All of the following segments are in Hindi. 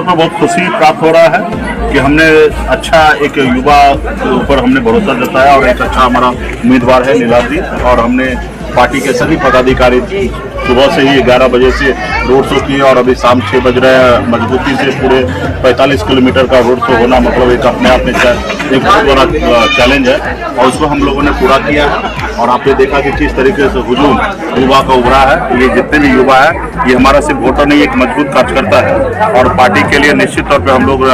तौर पर बहुत खुशी प्राप्त हो रहा है कि हमने अच्छा एक युवा के ऊपर हमने भरोसा जताया और एक अच्छा हमारा उम्मीदवार है नीलाद्री जी। और हमने पार्टी के सभी पदाधिकारी सुबह से ही 11 बजे से रोड शो किए और अभी शाम 6 बज रहे हैं। मजबूती से पूरे 45 किलोमीटर का रोड शो होना मतलब एक अपने आप में एक बहुत बड़ा चैलेंज है और उसको हम लोगों ने पूरा किया है। और आपने देखा कि किस तरीके से हुजूम युवा का उभरा है। ये जितने भी युवा है ये हमारा सिर्फ वोटर नहीं, एक मजबूत कार्यकर्ता है और पार्टी के लिए निश्चित तौर पे हम लोग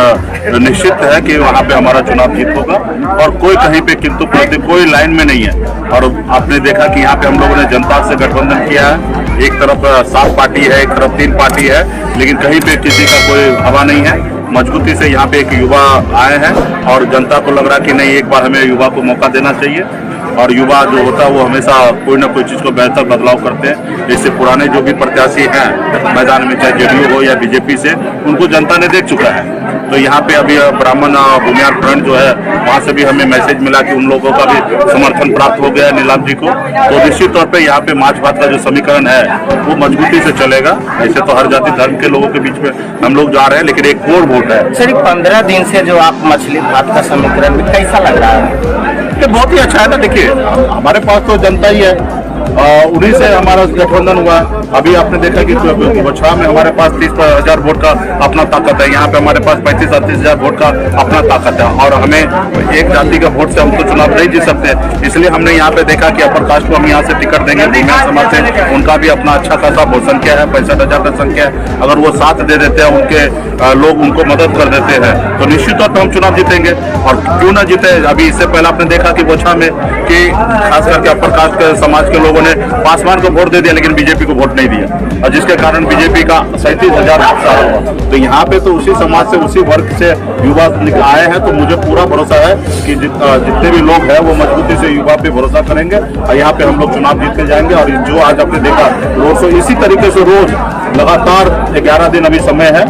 निश्चित है कि वहाँ पे हमारा चुनाव जीत होगा और कोई कहीं पे किंतु परंतु कोई लाइन में नहीं है। और आपने देखा कि यहाँ पे हम लोगों ने जनता से गठबंधन किया है। एक तरफ 7 पार्टी है, एक तरफ 3 पार्टी है, लेकिन कहीं पे किसी का कोई हवा नहीं है। मजबूती से यहाँ पे एक युवा आए हैं और जनता को लग रहा कि नहीं, एक बार हमें युवा को मौका देना चाहिए। और युवा जो होता है वो हमेशा कोई ना कोई चीज़ को बेहतर बदलाव करते हैं। जैसे पुराने जो भी प्रत्याशी हैं मैदान में, चाहे जेडीयू हो या बीजेपी से, उनको जनता ने देख चुका है। तो यहाँ पे अभी ब्राह्मण भूमियार फ्रंट जो है वहाँ से भी हमें मैसेज मिला कि उन लोगों का भी समर्थन प्राप्त हो गया है नीलाद्री जी को। तो निश्चित तौर पे यहाँ पे माछ भात का जो समीकरण है वो मजबूती से चलेगा। ऐसे तो हर जाति धर्म के लोगों के बीच में हम लोग जा रहे हैं, लेकिन एक कोर वोट है। सर 15 दिन से जो आप मछली भात का समीकरण कैसा लग रहा है? ये बहुत ही अच्छा है ना। देखिए हमारे पास तो जनता ही है, उन्हीं से हमारा गठबंधन हुआ। अभी आपने देखा कि बछड़ा में हमारे पास 30,000 वोट का अपना ताकत है, यहाँ पे हमारे पास 35-38,000 वोट का अपना ताकत है। और हमें एक जाति का वोट से हम तो चुनाव नहीं जीत सकते, इसलिए हमने यहाँ पे देखा कि अपर कास्ट को हम यहाँ से टिकट देंगे। भूमिया समाज से उनका भी अपना अच्छा खासा वोट संख्या है, 65,000 का संख्या है। अगर वो साथ दे देते हैं, उनके लोग उनको मदद कर देते हैं, तो निश्चित तौर पर हम चुनाव जीतेंगे। और क्यों ना जीते, अभी इससे पहले आपने देखा कि बोछा में कि खास करके अपर कास्ट के समाज के लोगों ने पासवान को वोट दे दिया लेकिन बीजेपी को वोट नहीं दिया, और जिसके कारण बीजेपी का 37,000 वोट सारा हुआ। तो यहाँ पे तो उसी समाज से, उसी वर्ग से युवा आए हैं। तो मुझे पूरा भरोसा है कि जितने भी लोग हैं वो मजबूती से युवा पे भरोसा करेंगे और यहाँ पे हम लोग चुनाव जीत के जाएंगे। और जो आज आपने देखा रोड शो, इसी तरीके से रोज लगातार 11 दिन अभी समय है,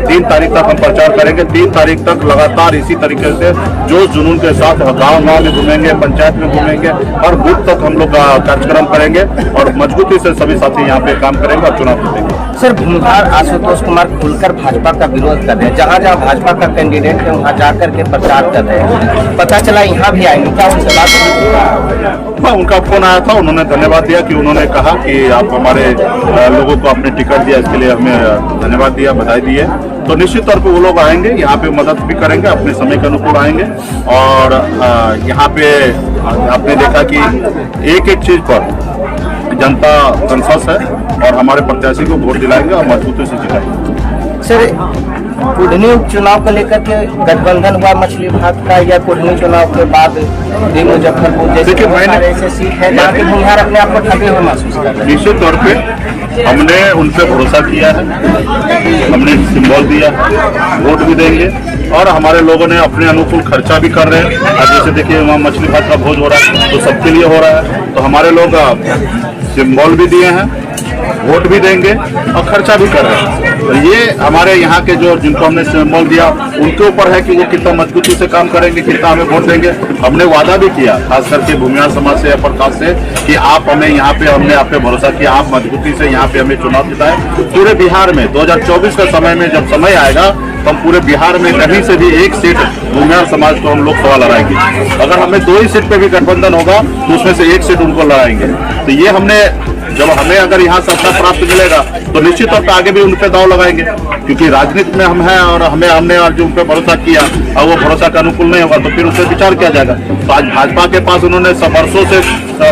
3 तारीख तक हम प्रचार करेंगे। 3 तारीख तक लगातार इसी तरीके से जोश जुनून के साथ गाँव में घूमेंगे, पंचायत में घूमेंगे, हर बूथ तक हम लोग कार्यक्रम करेंगे और मजबूती से सभी साथी यहाँ पे काम करेंगे और चुनाव जीतेंगे। सर भूमिहार आशुतोष कुमार खुलकर भाजपा का विरोध कर रहे हैं, जहाँ जहाँ भाजपा का कैंडिडेट है वहाँ जाकर के प्रचार कर रहे हैं। पता चला यहाँ भी आएंगे, क्या उनसे बात हुई? हाँ, उनका फोन आया था, उन्होंने धन्यवाद दिया कि उन्होंने कहा कि आप हमारे लोगों को आपने टिकट दिया, इसके लिए हमें धन्यवाद दिया, बधाई दी है। तो निश्चित तौर पे वो लोग आएंगे, यहाँ पे मदद भी करेंगे, अपने समय के अनुकूल आएंगे। और यहाँ पे आपने देखा कि एक एक चीज पर जनता कंसंस है और हमारे प्रत्याशी को वोट दिलाएंगे और मजबूती से जिताएंगे। सर कुढ़नी उपचुनाव को लेकर के गठबंधन हुआ मछली भात का, या कुढ़नी चुनाव के बाद मुजफ्फरपुर जैसे मैंने ऐसे सीट है जहाँ पे भूमिहार अपने आप को ठगे हुए महसूस कर रहे हैं? निश्चित तौर पे हमने उन पर भरोसा किया है, हमने सिंबल दिया, वोट भी देंगे और हमारे लोगों ने अपने अनुकूल खर्चा भी कर रहे हैं। अब जैसे देखिए वहाँ मछली भात का भोज हो रहा है तो सबके लिए हो रहा है, तो हमारे लोग सिंबल भी दिए हैं, वोट भी देंगे और खर्चा भी कर रहे हैं। तो ये हमारे यहाँ के जो जिनको हमने सिंबल दिया उनके ऊपर है कि वो कितना मजबूती से काम करेंगे, कितना हमें वोट देंगे। हमने वादा भी किया खास करके भूमिया समाज से, अपर कास्ट से, कि आप हमें यहाँ पे, हमने आप पे भरोसा किया, आप मजबूती से यहाँ पे हमें चुनाव जिताएं। पूरे बिहार में 2024 का समय में जब समय आएगा तो हम पूरे बिहार में कहीं से भी एक सीट भूमिहार समाज को हम लोग सवाल लड़ाएंगे। अगर हमें 2 ही सीट पे भी गठबंधन होगा तो उसमें से एक सीट उनको लड़ाएंगे। तो ये हमने, जब हमें अगर यहाँ से अच्छा प्राप्त मिलेगा तो निश्चित तौर पर आगे भी उन पे दाव लगाएंगे, क्योंकि राजनीति में हम हैं और हमने जो उन पे भरोसा किया और वो भरोसा का अनुकूल नहीं होगा तो फिर उस पर विचार किया जाएगा। तो आज भाजपा के पास उन्होंने वर्षों से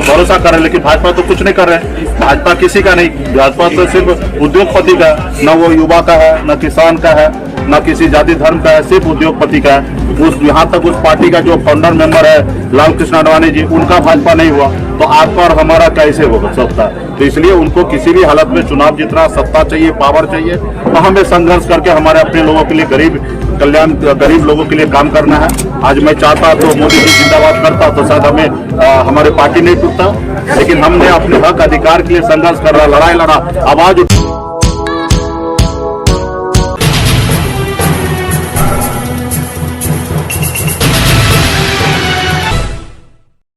भरोसा कर रहे हैं, लेकिन भाजपा तो कुछ नहीं कर रहे हैं। भाजपा किसी का नहीं, भाजपा तो सिर्फ उद्योगपति का है, न वो युवा का है, न किसान का है, न किसी जाति धर्म का है, सिर्फ उद्योगपति का है। उस यहाँ तक उस पार्टी का जो फाउंडर मेंबर है लाल कृष्ण आडवाणी जी, उनका भाजपा नहीं हुआ तो आपका और हमारा कैसे हो सकता है? तो इसलिए उनको किसी भी हालत में चुनाव जीतना, सत्ता चाहिए, पावर चाहिए, तो हमें संघर्ष करके हमारे अपने लोगों के लिए, गरीब लोगों के लिए काम करना है। आज मैं चाहता तो मोदी जी जिंदाबाद करता तो शायद हमें हमारे पार्टी नहीं टूटता, लेकिन हमने अपने हक अधिकार के लिए संघर्ष कर रहा, लड़ाई लड़ा, आवाज